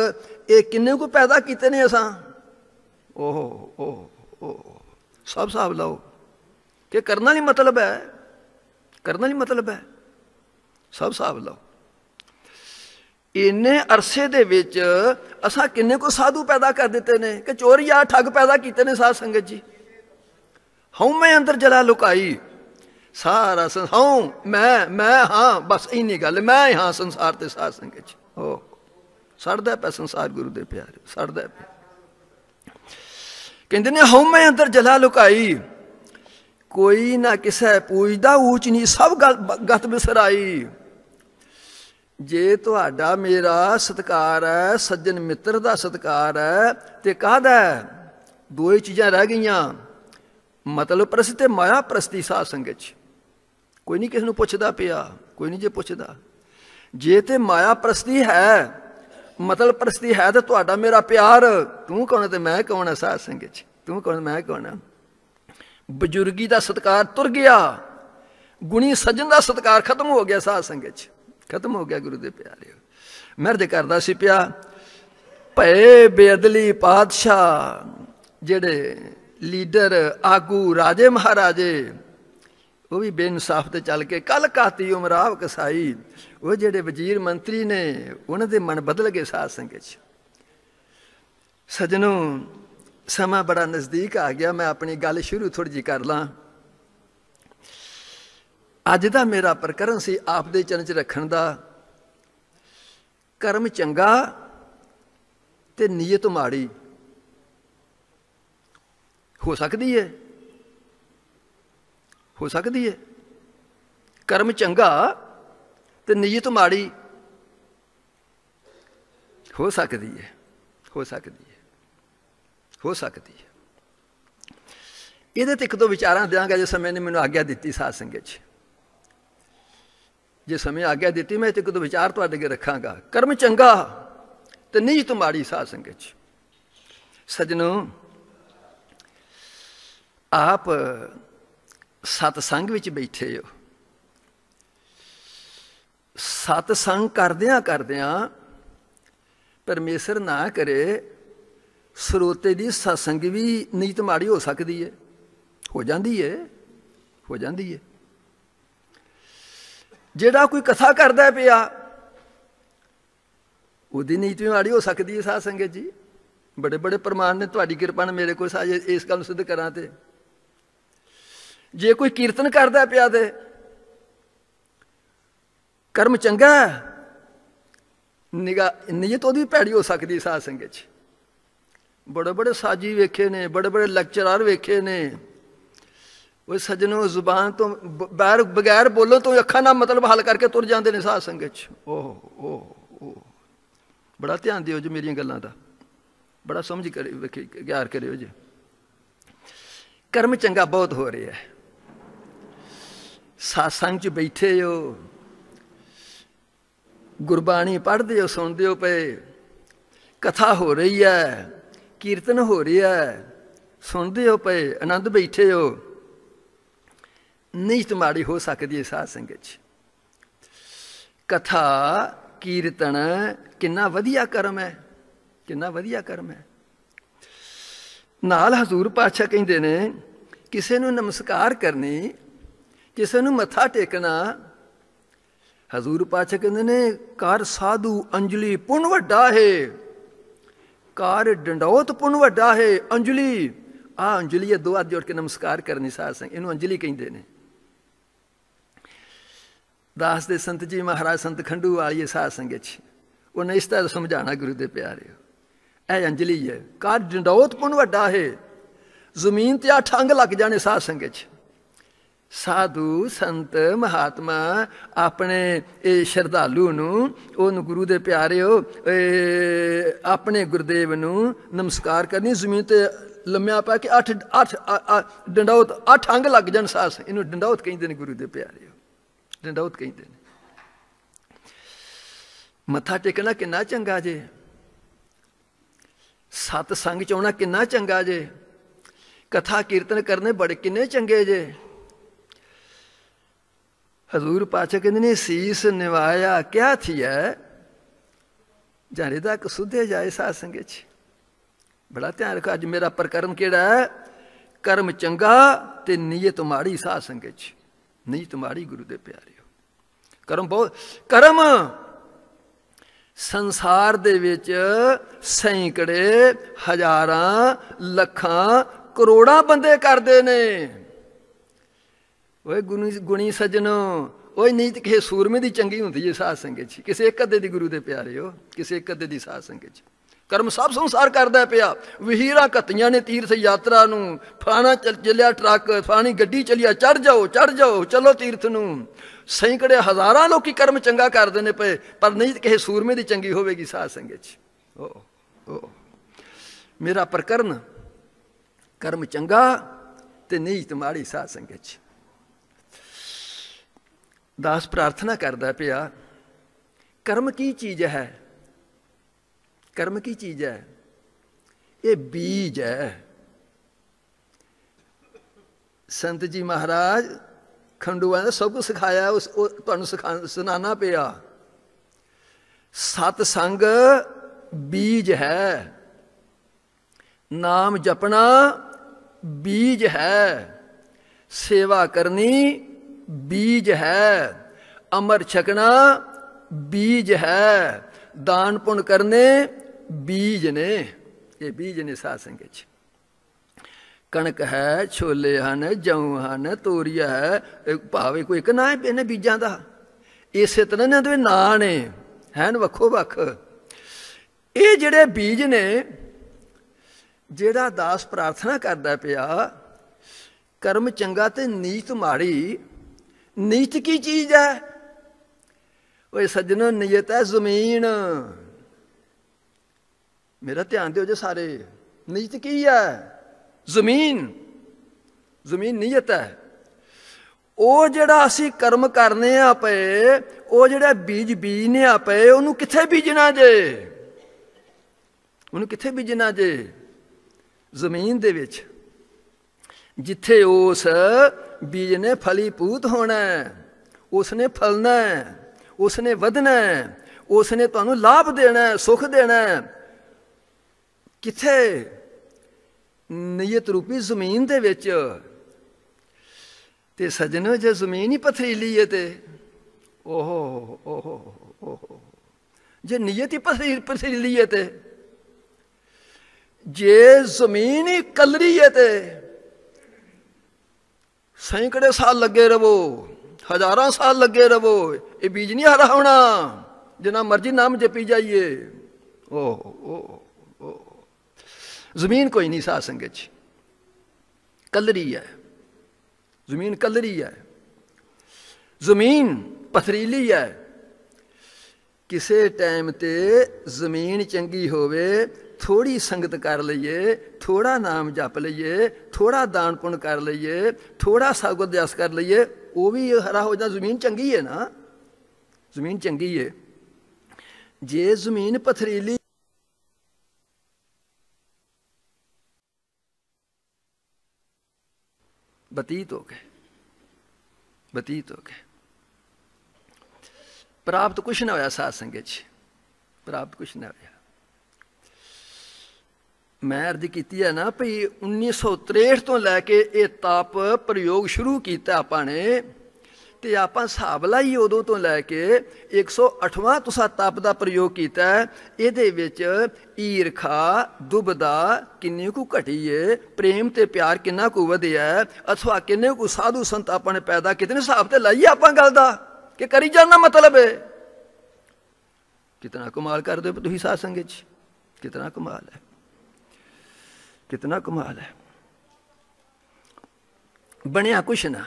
ये किन्ने को पैदा किते ने असां? ओह ओह ओह, सब हिसाब लाओ कि करना नहीं मतलब है, करना नहीं मतलब है, सब हिसाब लाओ। इन्ने अरसे दे विच असां किन्ने को साधु पैदा कर दिते ने कि चोर यार ठग पैदा किते ने साध संगत जी। हऊं अंदर जला लुकाई, सारा हूँ मैं हाँ, बस इन्नी गल, मैं हाँ संसार ते साध संगत च। ओ सड़दा पे संसार गुरु दे प्यारे, सड़दा पे। कहते ने हूँ मैं अंदर जला लुकाई, कोई ना किसे पूजदा ऊच नी सब गत बिसराई। जे तुहाडा मेरा सत्कार है, सज्जन मित्र दा सत्कार है, ते काहदा दो ही चीज़ां रह गईयां, मतलब प्रस्ती ते माया प्रस्ती साध संगत च। कोई नहीं किसी को पुछदा पिया, कोई नहीं जे पुछदा। जे ते माया प्रस्ती है, मतलब प्रस्ती है, तो तुहाडा मेरा प्यार, तू कौन है ते मैं कौन है साध संगत च, तू कौन मैं कौन है। बजुर्गी का सत्कार तुर गया, गुणी सज्जन का सत्कार खत्म हो गया साध संगत च, खत्म हो गया गुरु दे प्यारे। महरज करदा सी पिया, भय बेअदली पातशाह ਜਿਹੜੇ ਲੀਡਰ ਆਗੂ ਰਾਜੇ ਮਹਾਰਾਜੇ ਉਹ ਵੀ ਬੇਇਨਸਾਫ ਤੇ ਚੱਲ ਕੇ ਕੱਲ ਕਾਤੀ ਉਮਰਾਵ ਕਸਾਈ, ਉਹ ਜਿਹੜੇ ਵਜ਼ੀਰ ਮੰਤਰੀ ਨੇ ਉਹਨਾਂ ਦੇ ਮਨ ਬਦਲ ਗਏ ਸਾਧ ਸੰਗਤ 'ਚ। ਸੱਜਣੋ, ਸਮਾਂ ਬੜਾ ਨਜ਼ਦੀਕ ਆ ਗਿਆ, ਮੈਂ ਆਪਣੀ ਗੱਲ ਸ਼ੁਰੂ ਥੋੜ੍ਹੀ ਜਿਹੀ ਕਰ ਲਾਂ। ਅੱਜ ਦਾ ਮੇਰਾ ਪ੍ਰਕਰਨ ਸੀ ਆਪ ਦੇ ਚਰਨ 'ਚ ਰੱਖਣ ਦਾ। ਕਰਮ ਚੰਗਾ ਤੇ ਨੀਅਤ ਮਾੜੀ ਹੋ ਸਕਦੀ ਹੈ, ਹੋ ਸਕਦੀ ਹੈ। ਕਰਮ ਚੰਗਾ ਤੇ ਨੀਅਤ ਮਾੜੀ ਹੋ ਸਕਦੀ ਹੈ, ਹੋ ਸਕਦੀ ਹੈ, ਹੋ ਸਕਦੀ ਹੈ। ਇਹਦੇ ਤੇ ਇੱਕ ਦੋ ਵਿਚਾਰਾਂ ਦਿਆਂਗਾ ਜੇ ਸਮੇਂ ਨੇ ਮੈਨੂੰ ਆਗਿਆ ਦਿੱਤੀ ਸਾਧ ਸੰਗਤ 'ਚ। ਜੇ ਸਮੇਂ ਆਗਿਆ ਦਿੱਤੀ ਮੈਂ ਤੇ ਇੱਕ ਦੋ ਵਿਚਾਰ ਤੁਹਾਡੇ ਅੱਗੇ ਰੱਖਾਂਗਾ। ਕਰਮ ਚੰਗਾ ਤੇ ਨੀਅਤ ਮਾੜੀ ਸਾਧ ਸੰਗਤ 'ਚ। ਸੱਜਣੋ, ਆਪ ਸਤਸੰਗ ਵਿੱਚ ਬੈਠੇ ਹੋ, ਸਤਸੰਗ ਕਰਦਿਆਂ ਕਰਦਿਆਂ ਪਰਮੇਸ਼ਰ ਨਾ ਕਰੇ ਸਰੋਤੇ ਦੀ ਸਤਸੰਗ ਵੀ ਨੀਤ ਮਾੜੀ ਹੋ ਸਕਦੀ ਹੈ, ਹੋ ਜਾਂਦੀ ਹੈ, ਹੋ ਜਾਂਦੀ ਹੈ। ਜਿਹੜਾ ਕੋਈ ਕਥਾ ਕਰਦਾ ਪਿਆ ਉਹਦੀ ਨੀਤ ਵੀ ਮਾੜੀ ਹੋ ਸਕਦੀ ਹੈ ਸਾਧ ਸੰਗਤ ਜੀ। ਬੜੇ ਬੜੇ ਪ੍ਰਮਾਣ ਨੇ, ਤੁਹਾਡੀ ਕਿਰਪਾ ਨਾਲ ਮੇਰੇ ਕੋਲ ਸਾਜ ਇਸ ਗੱਲ ਨੂੰ ਸਿੱਧ ਕਰਾਂ। ਤੇ ਜੇ ਕੋਈ ਕੀਰਤਨ ਕਰਦਾ ਪਿਆ ਤੇ ਕਰਮ ਚੰਗਾ, ਨੀਅਤ ਉਹਦੀ ਭੈੜੀ ਹੋ ਸਕਦੀ ਸਾਧ ਸੰਗਤ 'ਚ। ਬੜੇ ਬੜੇ ਸਾਜੀ ਵੇਖੇ ਨੇ, ਬੜੇ ਬੜੇ ਲੈਕਚਰਰ ਵੇਖੇ ਨੇ। ਉਹ ਸੱਜਣੋ, ਜ਼ੁਬਾਨ ਤੋਂ ਬਗੈਰ ਬੋਲੋ ਤੋਂ ਅੱਖਾਂ ਨਾਲ ਮਤਲਬ ਹੱਲ ਕਰਕੇ ਤੁਰ ਜਾਂਦੇ ਨੇ ਸਾਧ ਸੰਗਤ 'ਚ। ਓਹ ਬੜਾ ਧਿਆਨ ਦਿਓ ਜੀ ਮੇਰੀਆਂ ਗੱਲਾਂ ਦਾ, ਬੜਾ ਸਮਝ ਕਰ ਗਿਆਰ ਕਰਿਓ ਜੀ। ਕਰਮ ਚੰਗਾ ਬਹੁਤ ਹੋ ਰਿਹਾ ਹੈ, ਸਤਸੰਗ 'ਚ ਬੈਠੇ ਹੋ, ਗੁਰਬਾਣੀ ਪੜ੍ਹਦੇ ਹੋ, ਸੁਣਦੇ ਹੋ ਪਏ, ਕਥਾ ਹੋ ਰਹੀ ਹੈ, ਕੀਰਤਨ ਹੋ ਰਿਹਾ ਹੈ, ਸੁਣਦੇ ਹੋ ਪਏ, ਆਨੰਦ ਬੈਠੇ ਹੋ। ਨੀਤ ਮਾੜੀ ਹੋ ਸਕਦੀ ਹੈ ਸਾਧ ਸੰਗਤ 'ਚ। ਕਥਾ ਕੀਰਤਨ ਕਿੰਨਾ ਵਧੀਆ ਕਰਮ ਹੈ, ਕਿੰਨਾ ਵਧੀਆ ਕਰਮ ਹੈ। ਨਾਲ ਹਜ਼ੂਰ ਪਾਤਸ਼ਾਹ ਕਹਿੰਦੇ ਨੇ ਕਿਸੇ ਨੂੰ ਨਮਸਕਾਰ ਕਰਨੀ, ਕਿਸੇ ਨੂੰ ਮੱਥਾ ਟੇਕਣਾ। ਹਜ਼ੂਰ ਪਾਤਸ਼ਾਹ ਕਹਿੰਦੇ ਨੇ ਕਰ ਸਾਧੂ ਅੰਜਲੀ ਪੁੰਨ ਵੱਡਾ ਹੈ, ਕਰ ਡੰਡੌਤ ਪੁੰਨ ਵੱਡਾ ਹੈ। ਅੰਜਲੀ, ਆਹ ਅੰਜਲੀ ਹੈ, ਦੋ ਹੱਥ ਜੋੜ ਕੇ ਨਮਸਕਾਰ ਕਰਨੀ ਸਾਧ ਸੰਗਤ, ਇਹਨੂੰ ਅੰਜਲੀ ਕਹਿੰਦੇ ਨੇ। ਦਾਸ ਦੇ ਸੰਤ ਜੀ ਮਹਾਰਾਜ ਸੰਤ ਖੰਡੂ ਵਾਲੀਏ ਸਾਧ ਸੰਗਤ 'ਚ ਉਹਨੇ ਇਸ ਤਰ੍ਹਾਂ ਸਮਝਾਉਣਾ ਗੁਰੂ ਦੇ ਪਿਆਰਿਓ, ਇਹ ਅੰਜਲੀ ਹੈ। ਕਰ ਡੰਡੌਤ ਪੁੰਨ ਵੱਡਾ ਹੈ, ਜ਼ਮੀਨ ਤੇ 8 ਅੰਗ ਲੱਗ ਜਾਣੇ ਸਾਧ ਸੰਗਤ 'ਚ। ਸਾਧੂ ਸੰਤ ਮਹਾਤਮਾ ਆਪਣੇ ਇਹ ਸ਼ਰਧਾਲੂ ਨੂੰ, ਉਹਨੂੰ ਗੁਰੂ ਦੇ ਪਿਆਰਿਓ ਆਪਣੇ ਗੁਰਦੇਵ ਨੂੰ ਨਮਸਕਾਰ ਕਰਨੀ, ਜ਼ਮੀਨ ਤੇ ਲੰਮਿਆ ਪਾ ਕੇ 8 ਡੰਡੌਤ 8 ਅੰਗ ਲੱਗ ਜਾਣ ਸਾਧ ਸੰਗਤ। ਇਹਨੂੰ ਡੰਡੌਤ ਕਹਿੰਦੇ ਨੇ ਗੁਰੂ ਦੇ ਪਿਆਰਿਓ, ਡੰਡੌਤ ਕਹਿੰਦੇ ਨੇ। ਮੱਥਾ ਟੇਕਣਾ ਕਿੰਨਾ ਚੰਗਾ ਜੇ, ਸਤਸੰਗ 'ਚ ਆਉਣਾ ਕਿੰਨਾ ਚੰਗਾ ਜੇ, ਕਥਾ ਕੀਰਤਨ ਕਰਨੇ ਬੜੇ ਕਿੰਨੇ ਚੰਗੇ ਜੇ। ਹਜ਼ੂਰ ਪਾਤਸ਼ਾਹ ਕਹਿੰਦੇ ਨੇ ਸੀਸ ਨਿਵਾਇਆ ਕਿਆ ਥੀਐ, ਜਾਰੇ ਦਾ ਕਸੁੱਧੇ ਜਾਏ ਸਾਧ ਸੰਗਤ 'ਚ। ਬੜਾ ਧਿਆਨ ਰੱਖੋ, ਅੱਜ ਮੇਰਾ ਪ੍ਰਕਰਮ ਕਿਹੜਾ ਹੈ? ਕਰਮ ਚੰਗਾ ਤੇ ਨੀਅਤ ਮਾੜੀ ਸਾਧ ਸੰਗਤ 'ਚ। ਨੀਅਤ ਮਾੜੀ ਗੁਰੂ ਦੇ ਪਿਆਰਿਓ। ਕਰਮ ਬਹੁਤ, ਕਰਮ ਸੰਸਾਰ ਦੇ ਵਿੱਚ ਸੈਂਕੜੇ ਹਜ਼ਾਰਾਂ ਲੱਖਾਂ ਕਰੋੜਾਂ ਬੰਦੇ ਕਰਦੇ ਨੇ। ਓਏ ਗੁਣੀ ਸੱਜਣੋ, ਓਏ ਨੀਤ ਕਿਸੇ ਸੂਰਮੇ ਦੀ ਚੰਗੀ ਹੁੰਦੀ ਹੈ ਸਾਧ ਸੰਗਤ 'ਚ, ਕਿਸੇ ਇੱਕ ਅੱਧੇ ਦੀ ਗੁਰੂ ਦੇ ਪਿਆਰਿਓ, ਕਿਸੇ ਇੱਕ ਅੱਧੇ ਦੀ ਸਾਧ ਸੰਗਤ 'ਚ। ਕਰਮ ਸਭ ਸੰਸਾਰ ਕਰਦਾ ਪਿਆ। ਵਹੀਰਾਂ ਘੱਤੀਆਂ ਨੇ ਤੀਰਥ ਯਾਤਰਾ ਨੂੰ, ਫਲਾਣਾ ਚੱਲਿਆ ਟਰੱਕ, ਫਲਾਣੀ ਗੱਡੀ ਚੱਲਿਆ, ਚੜ੍ਹ ਜਾਓ ਚੜ੍ਹ ਜਾਓ, ਚਲੋ ਤੀਰਥ ਨੂੰ। ਸੈਂਕੜੇ ਹਜ਼ਾਰਾਂ ਲੋਕੀ ਕਰਮ ਚੰਗਾ ਕਰਦੇ ਨੇ ਪਏ, ਪਰ ਨਹੀਂ ਕਿਸੇ ਸੂਰਮੇ ਦੀ ਚੰਗੀ ਹੋਵੇਗੀ ਸਾਧ ਸੰਗਤ 'ਚ। ਮੇਰਾ ਪ੍ਰਕਰਨ ਕਰਮ ਚੰਗਾ ਤੇ ਨੀਤ ਮਾੜੀ ਸਾਧ ਸੰਗਤ 'ਚ। ਦਾਸ ਪ੍ਰਾਰਥਨਾ ਕਰਦਾ ਪਿਆ, ਕਰਮ ਕੀ ਚੀਜ਼ ਹੈ? ਕਰਮ ਕੀ ਚੀਜ਼ ਹੈ? ਇਹ ਬੀਜ ਹੈ। ਸੰਤ ਜੀ ਮਹਾਰਾਜ ਖੰਡੂਆਂ ਨੇ ਸਭ ਕੁਝ ਸਿਖਾਇਆ, ਉਹ ਤੁਹਾਨੂੰ ਸੁਣਾਉਣਾ ਪਿਆ। ਸਤਸੰਗ ਬੀਜ ਹੈ, नाम जपना बीज है, सेवा करनी बीज है, अमर छकना बीज है, दान पुण्य करने बीज ने। ये बीज ने साध संगत च। कणक है, छोले हैं, जऊ हैं, तोरिया है, भावे कोई एक ना है इन्हें बीजां दा। इस तरह इन्हां दे नां ने हैं वक्खो वक्ख। ये जिहड़े बीज ने, जिहड़ा दास प्रार्थना करदा पिया कर्म चंगा ते नीत माड़ी। नीत की चीज है? ओए सज्जनों, नीयत है जमीन। मेरा ध्यान दिओ जे सारे, नीयत की है? जमीन। जमीन नीयत है। ਉਹ ਜਿਹੜਾ ਅਸੀਂ ਕਰਮ ਕਰਨੇ ਆ ਪਏ, ਉਹ ਜਿਹੜਾ ਬੀਜ ਬੀਜਨੇ ਆ ਪਏ, ਉਹਨੂੰ ਕਿੱਥੇ ਬੀਜਣਾ ਜੇ? ਉਹਨੂੰ ਕਿੱਥੇ ਬੀਜਣਾ ਜੇ? ਜ਼ਮੀਨ ਦੇ ਵਿੱਚ, ਜਿੱਥੇ ਉਸ ਬੀਜ ਨੇ ਫਲੀਭੂਤ ਹੋਣਾ, ਉਸ ਨੇ ਫਲਣਾ, ਉਸ ਨੇ ਵਧਣਾ, ਉਸ ਨੇ ਤੁਹਾਨੂੰ ਲਾਭ ਦੇਣਾ, ਸੁਖ ਦੇਣਾ। ਕਿੱਥੇ? ਨੀਅਤ ਰੂਪੀ ਜ਼ਮੀਨ ਦੇ ਵਿੱਚ। ਤੇ ਸੱਜਣੋ, ਜੇ ਜ਼ਮੀਨ ਹੀ ਪਥਰੀਲੀ ਹੈ ਤੇ ਓਹੋ ਓਹੋ ਓਹੋ, ਜੇ ਨੀਅਤ ਹੀ ਪਥਰੀਲੀ ਹੈ ਤੇ, ਜੇ ਜ਼ਮੀਨ ਹੀ ਕਲਰੀ ਹੈ ਤੇ ਸੈਂਕੜੇ ਸਾਲ ਲੱਗੇ ਰਵੋ, ਹਜ਼ਾਰਾਂ ਸਾਲ ਲੱਗੇ ਰਵੋ, ਇਹ ਬੀਜ ਨਹੀਂ ਹਰਾ ਹੋਣਾ ਜਿੰਨਾ ਮਰਜ਼ੀ ਨਾਮ ਜਪੀ ਜਾਈਏ। ਓਹ ਜ਼ਮੀਨ ਕੋਈ ਨਹੀਂ ਸਾਧ ਸੰਗਤ ਚ, ਕਲਰੀ ਹੈ ਜ਼ਮੀਨ, ਕਲਰੀ ਹੈ ਜ਼ਮੀਨ, ਪਥਰੀਲੀ ਹੈ। ਕਿਸੇ ਟਾਈਮ ਤੇ ਜ਼ਮੀਨ ਚੰਗੀ ਹੋਵੇ, ਥੋੜੀ ਸੰਗਤ ਕਰ ਲਈਏ, ਥੋੜਾ ਨਾਮ ਜਪ ਲਈਏ, ਥੋੜਾ ਦਾਨ ਪੁੰਨ ਕਰ ਲਈਏ, ਥੋੜਾ ਸਤਿਗੁਰ ਅਰਦਾਸ ਕਰ ਲਈਏ, ਉਹ ਵੀ ਹਰਾ ਹੋ ਜਾਂਦਾ। ਜ਼ਮੀਨ ਚੰਗੀ ਹੈ ਨਾ, ਜ਼ਮੀਨ ਚੰਗੀ ਹੈ। ਜੇ ਜ਼ਮੀਨ ਪਥਰੀਲੀ बतीत हो गए, बतीत हो गए, प्राप्त कुछ ना होया साध संगत च, प्राप्त कुछ ना होया। मैं अर्ज की है ना भई 1963 तो लैके ये तप प्रयोग शुरू किया आपां ने, ते आपां हिसाब लाइए उदों तो लैके 108वां तुसां तप का प्रयोग किया। इहदे विच ईरखा दुबदा किन्नी कु घटी है, प्रेम ते प्यार किन्ना कु वधिया है, अथवा किन्ने कु साधु संत आपां ने पैदा कितने हिसाब ते लाइए आपां गल दा कि करी जाना मतलब है। कितना कमाल कर दो तुसीं साध संगत च, कितना कमाल है, कितना कमाल है। बनिया कुछ ना,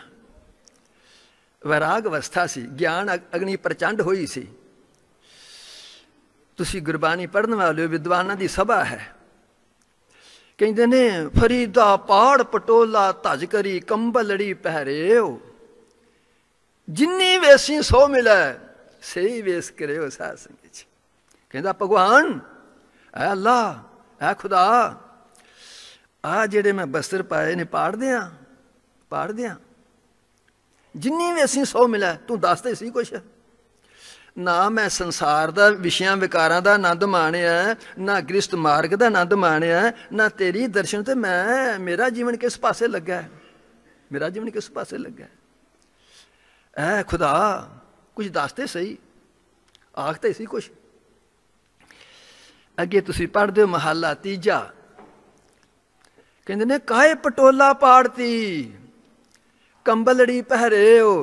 वैराग अवस्था सी, ज्ञान अग्नि प्रचंड हुई सी। तुसी गुरबानी पढ़ने वाले विद्वानां दी सभा है, कहते ने फरीदा पहाड़ पटोला धज करी कंबलड़ी पहरे, जिन्नी वेसी सो मिले सही वेस करे साध संगत। कहता भगवान ऐ अल्लाह ऐ खुदा, आ जेड़े मैं बस्तर पाए ने पाड़ दियां, पाड़ दियां, जिन्नी भी असी सौ मिला तू दस तो सी कुछ। ना मैं संसार का विषयां विकारां का आनंद माणिया, ना गृहस्थ मार्ग का आनंद माणिया, ना तेरी दर्शन ते मैं, मेरा जीवन किस पासे लगा है, मेरा जीवन किस पासे लगा है। ऐ खुदा कुछ दस ते सही, आखते सी कुछ। अगे तुसी पढ़दे हो महला तीजा, कहते ने काहे पटोला पाड़ती कंबलड़ी पहरे हो,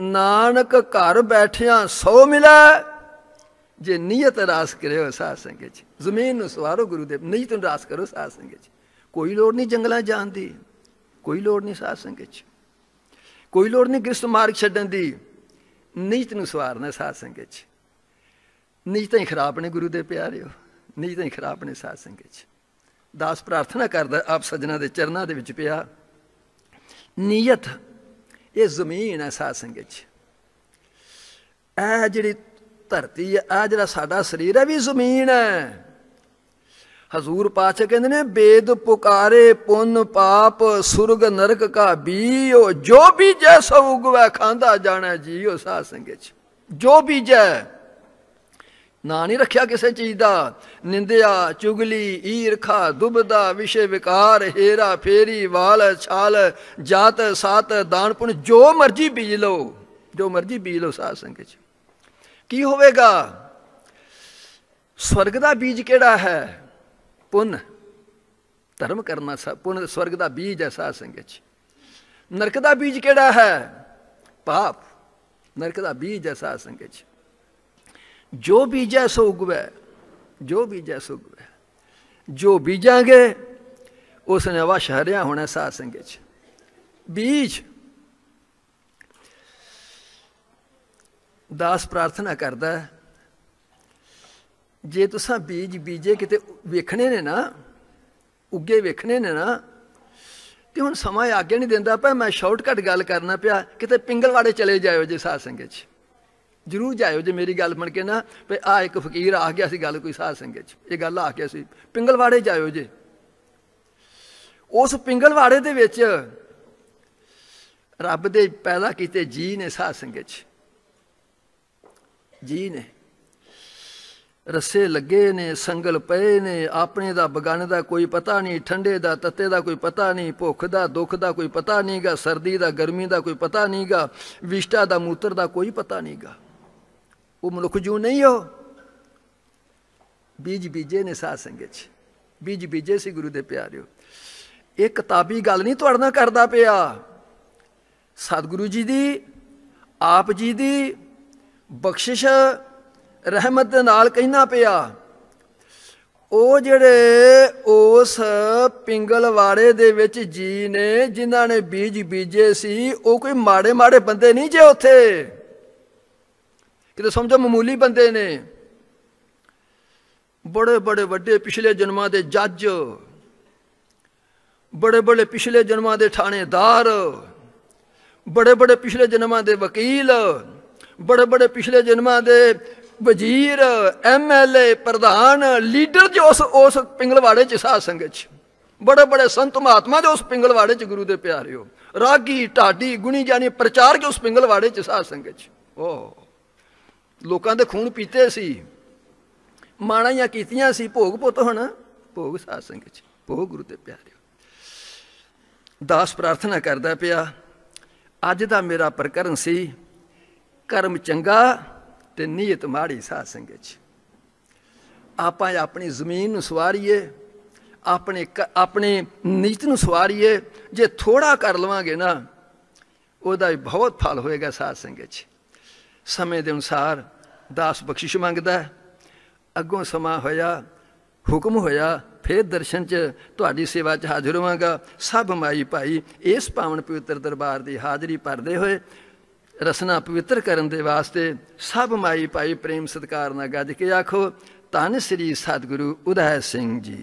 नानक घर बैठिया सौ मिला, जे नीयत रास करे हो साध संगत। जमीन नूं सवारो गुरुदेव, नीयत नूं रास करो साध संगत। कोई लोड़ नहीं जंगलां जाण दी, कोई लोड़ नहीं साध संगत, कोई लोड़ नहीं गृहस्थ मार्ग छड्डण दी, नीयत नूं सवारना साध संगत। नीयतां ही खराब ने गुरु दे प्यारिओ, नीयतां ही खराब ने साध संगत। दास प्रार्थना करदा आप सज्जनां दे चरनां दे विच पिया, नीयत ये जमीन है साध संगत। ऐ जिहड़ी धरती है, आ जिहड़ा साडा शरीर है भी जमीन है। हजूर पातशाह कहंदे ने वेद पुकारे पुन पाप सुरग नरक का बीओ, जो बीजै सो उगवै खांदा जाना जियो साध संगत। जो बीजै ਨਾ ਨਹੀਂ ਰੱਖਿਆ ਕਿਸੇ ਚੀਜ਼ ਦਾ। ਨਿੰਦਿਆ, ਚੁਗਲੀ, ਈਰਖਾ, ਦੁਬਦਾ, ਵਿਸ਼ੇ ਵਿਕਾਰ, ਹੇਰਾ ਫੇਰੀ, ਵਾਲ ਛਾਲ, ਜਾਤ ਸਾਤ, ਦਾਨ ਪੁੰਨ, ਜੋ ਮਰਜ਼ੀ ਬੀਜ ਲਓ, ਜੋ ਮਰਜ਼ੀ ਬੀਜ ਲਓ ਸਾਧ ਸੰਗਤ 'ਚ। ਕੀ ਹੋਵੇਗਾ? ਸਵਰਗ ਦਾ ਬੀਜ ਕਿਹੜਾ ਹੈ? ਪੁੰਨ। ਧਰਮ ਕਰਨਾ ਪੁੰਨ ਸਵਰਗ ਦਾ ਬੀਜ ਹੈ ਸਾਧ ਸੰਗਤ 'ਚ। ਨਰਕ ਦਾ ਬੀਜ ਕਿਹੜਾ ਹੈ? ਪਾਪ। ਨਰਕ ਦਾ ਬੀਜ ਹੈ ਸਾਧ ਸੰਗਤ 'ਚ। ਜੋ ਬੀਜੈ ਸੋ ਉਗਵੈ, ਜੋ ਬੀਜੈ ਸੋ ਉਗਵੈ। ਜੋ ਬੀਜਾਂਗੇ ਉਸ ਨੇ ਵਸ਼ ਹਰਿਆ ਹੋਣਾ ਸਾਧ ਸੰਗਤ 'ਚ। ਬੀਜ। ਦਾਸ ਪ੍ਰਾਰਥਨਾ ਕਰਦਾ, ਜੇ ਤੁਸਾਂ ਬੀਜ ਬੀਜੇ ਕਿਤੇ ਵੇਖਣੇ ਨੇ ਨਾ, ਉੱਗੇ ਵੇਖਣੇ ਨੇ ਨਾ, ਤੇ ਹੁਣ ਸਮਾਂ ਆਗਿਆ ਨਹੀਂ ਦਿੰਦਾ ਪਰ ਮੈਂ ਸ਼ਾਰਟਕਟ ਗੱਲ ਕਰਨਾ ਪਿਆ। ਕਿਤੇ ਪਿੰਗਲਵਾੜੇ ਚਲੇ ਜਾਇਓ ਜੇ ਸਾਧ ਸੰਗਤ 'ਚ, ਜ਼ਰੂਰ ਜਾਇਓ ਜੇ ਮੇਰੀ ਗੱਲ ਬਣ ਕੇ ਨਾ। ਵੀ ਆਹ ਇੱਕ ਫਕੀਰ ਆ ਗਿਆ ਸੀ ਗੱਲ ਕੋਈ ਸਾਧ ਸੰਗਤ 'ਚ, ਇਹ ਗੱਲ ਆ ਗਿਆ ਸੀ। ਪਿੰਗਲਵਾੜੇ ਜਾਇਓ ਜੇ। ਉਸ ਪਿੰਗਲਵਾੜੇ ਦੇ ਵਿੱਚ ਰੱਬ ਦੇ ਪੈਦਾ ਕੀਤੇ ਜੀ ਨੇ ਸਾਧ ਸੰਗਤ 'ਚ, ਜੀ ਨੇ। ਰੱਸੇ ਲੱਗੇ ਨੇ, ਸੰਗਲ ਪਏ ਨੇ, ਆਪਣੇ ਦਾ ਬਗਾਨੇ ਦਾ ਕੋਈ ਪਤਾ ਨਹੀਂ, ਠੰਡੇ ਦਾ ਤੱਤੇ ਦਾ ਕੋਈ ਪਤਾ ਨਹੀਂ, ਭੁੱਖ ਦਾ ਦੁੱਖ ਦਾ ਕੋਈ ਪਤਾ ਨਹੀਂ ਗਾ, ਸਰਦੀ ਦਾ ਗਰਮੀ ਦਾ ਕੋਈ ਪਤਾ ਨਹੀਂ ਗਾ, ਵਿਸ਼ਟਾ ਦਾ ਮੂਤਰ ਦਾ ਕੋਈ ਪਤਾ ਨਹੀਂ ਗਾ। ਉਹ ਮਨੁੱਖ ਜੂ ਨਹੀਂ ਹੋ। ਬੀਜ ਬੀਜੇ ਨੇ ਸਾਧ ਸੰਗਤ 'ਚ, ਬੀਜ ਬੀਜੇ ਸੀ ਗੁਰੂ ਦੇ ਪਿਆਰਿਓ। ਇਹ ਕਿਤਾਬੀ ਗੱਲ ਨਹੀਂ ਤੁਹਾਡੇ ਨਾਲ ਕਰਦਾ ਪਿਆ। ਸਤਿਗੁਰੂ ਜੀ ਦੀ, ਆਪ ਜੀ ਦੀ ਬਖਸ਼ਿਸ਼ ਰਹਿਮਤ ਦੇ ਨਾਲ ਕਹਿਣਾ ਪਿਆ। ਉਹ ਜਿਹੜੇ ਉਸ ਪਿੰਗਲਵਾੜੇ ਦੇ ਵਿੱਚ ਜੀ ਨੇ ਜਿਨ੍ਹਾਂ ਨੇ ਬੀਜ ਬੀਜੇ ਸੀ, ਉਹ ਕੋਈ ਮਾੜੇ ਮਾੜੇ ਬੰਦੇ ਨਹੀਂ ਜੇ ਉੱਥੇ, ਕਿਤੇ ਸਮਝੋ ਮਾਮੂਲੀ ਬੰਦੇ ਨੇ। ਬੜੇ ਬੜੇ ਵੱਡੇ ਪਿਛਲੇ ਜਨਮਾਂ ਦੇ ਜੱਜ, ਬੜੇ ਬੜੇ ਪਿਛਲੇ ਜਨਮਾਂ ਦੇ ਥਾਣੇਦਾਰ, ਬੜੇ ਬੜੇ ਪਿਛਲੇ ਜਨਮਾਂ ਦੇ ਵਕੀਲ, ਬੜੇ ਬੜੇ ਪਿਛਲੇ ਜਨਮਾਂ ਦੇ ਵਜ਼ੀਰ, MLA, ਪ੍ਰਧਾਨ, ਲੀਡਰ ਜੋ ਉਸ ਪਿੰਗਲਵਾੜੇ 'ਚ ਸਾਧ ਸੰਗਤ 'ਚ, ਬੜੇ ਬੜੇ ਸੰਤ ਮਹਾਤਮਾ ਜੋ ਉਸ ਪਿੰਗਲਵਾੜੇ 'ਚ ਗੁਰੂ ਦੇ ਪਿਆਰਿਓ, ਰਾਗੀ ਢਾਡੀ ਗੁਣੀ ਜਾਨੀ ਪ੍ਰਚਾਰ ਕੇ ਉਸ ਪਿੰਗਲਵਾੜੇ 'ਚ ਸਾਧ ਸੰਗਤ 'ਚ। ਉਹ ਲੋਕਾਂ ਦੇ ਖੂਨ ਪੀਤੇ ਸੀ, ਮਾਣਾਈਆਂ ਕੀਤੀਆਂ ਸੀ, ਭੋਗ ਪੁੱਤ ਹੁਣ ਭੋਗ ਸਾਧ ਸੰਗਤ 'ਚ, ਭੋਗ ਗੁਰੂ ਦੇ ਪਿਆਰਿਓ। ਦਾਸ ਪ੍ਰਾਰਥਨਾ ਕਰਦਾ ਪਿਆ, ਅੱਜ ਦਾ ਮੇਰਾ ਪ੍ਰਕਰਨ ਸੀ ਕਰਮ ਚੰਗਾ ਤੇ ਨੀਅਤ ਮਾੜੀ ਸਾਧ ਸੰਗਤ 'ਚ। ਆਪਾਂ ਆਪਣੀ ਜ਼ਮੀਨ ਨੂੰ ਸਵਾਰੀਏ, ਆਪਣੇ ਨੀਤ ਨੂੰ ਸਵਾਰੀਏ। ਜੇ ਥੋੜਾ ਕਰ ਲਵਾਂਗੇ ਨਾ, ਉਹਦਾ ਵੀ ਬਹੁਤ ਫਲ ਹੋਏਗਾ ਸਾਧ ਸੰਗਤ 'ਚ। ਸਮੇਂ ਦੇ ਅਨੁਸਾਰ ਦਾਸ ਬਖਸ਼ਿਸ਼ ਮੰਗਦਾ। ਅੱਗੋਂ ਸਮਾਂ ਹੋਇਆ, ਹੁਕਮ ਹੋਇਆ, ਫਿਰ ਦਰਸ਼ਨ 'ਚ ਤੁਹਾਡੀ ਸੇਵਾ 'ਚ ਹਾਜ਼ਰ ਹੋਵਾਂਗਾ। ਸਭ ਮਾਈ ਭਾਈ ਇਸ ਪਾਵਨ ਪਵਿੱਤਰ ਦਰਬਾਰ ਦੀ ਹਾਜ਼ਰੀ ਭਰਦੇ ਹੋਏ ਰਸਨਾ ਪਵਿੱਤਰ ਕਰਨ ਦੇ ਵਾਸਤੇ ਸਭ ਮਾਈ ਭਾਈ ਪ੍ਰੇਮ ਸਤਿਕਾਰ ਨਾਲ ਗੱਜ ਕੇ ਆਖੋ, ਧੰਨ ਸ੍ਰੀ ਸਤਿਗੁਰੂ ਉਦੈ ਸਿੰਘ ਜੀ।